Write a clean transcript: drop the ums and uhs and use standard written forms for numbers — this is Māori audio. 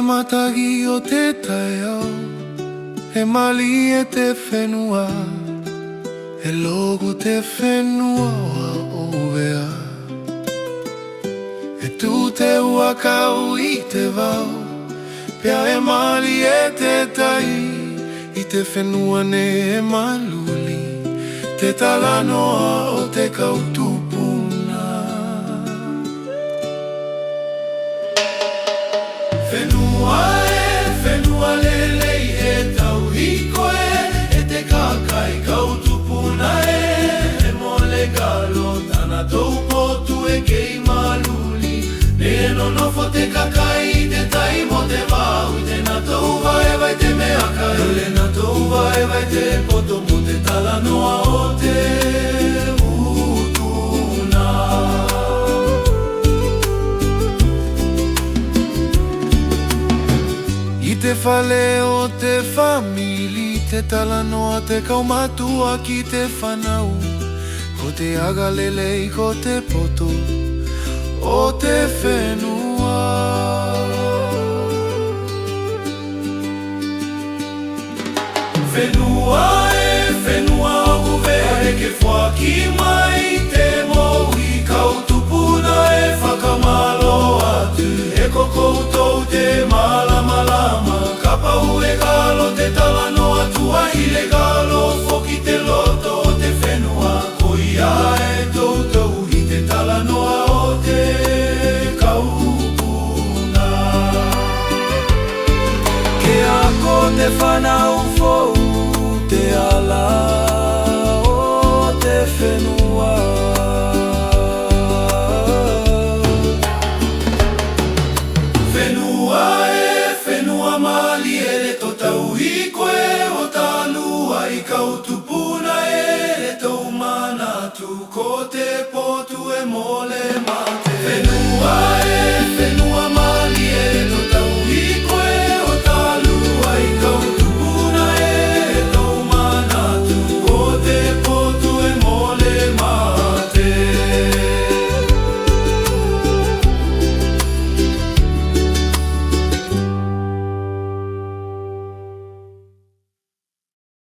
matagi o te taiao, e mali e te whenua, e logo te whenua o ovea. E tu te uakau i te vau, pia e mali e te tai, i te whenua ne e maluli, te talanoa o te kautupuna. Whenua lelei e tau hikoe, e te kakai kautupuna e mole galo, tana tou potu e kei maluli. Ne no nofo te kakai i te tai mo te vau, i te na tou vai vai te mea kai, le na tou vai vai te poto mo te talanoa o te utuna. I te whale o te whamili, te talanoa te kaumatua ki te whanau, ko te aga lelei ko te poto o te whenua. Whenua e whenua o vea e ke whaki mai te mohi, kautupuna e whakamalo atu, e kokoutou te malamalama, kapau e galo te talanoa tua i le galo, foki te loto o te whenua, ko ia e toutou i te talanoa o te kaupuna. Ke ako te whanau fou, te ala o te whenua. Whenua mali e le tō tau hikoe o tā lua i kautupuna e le tau manatu, ko te potu e mole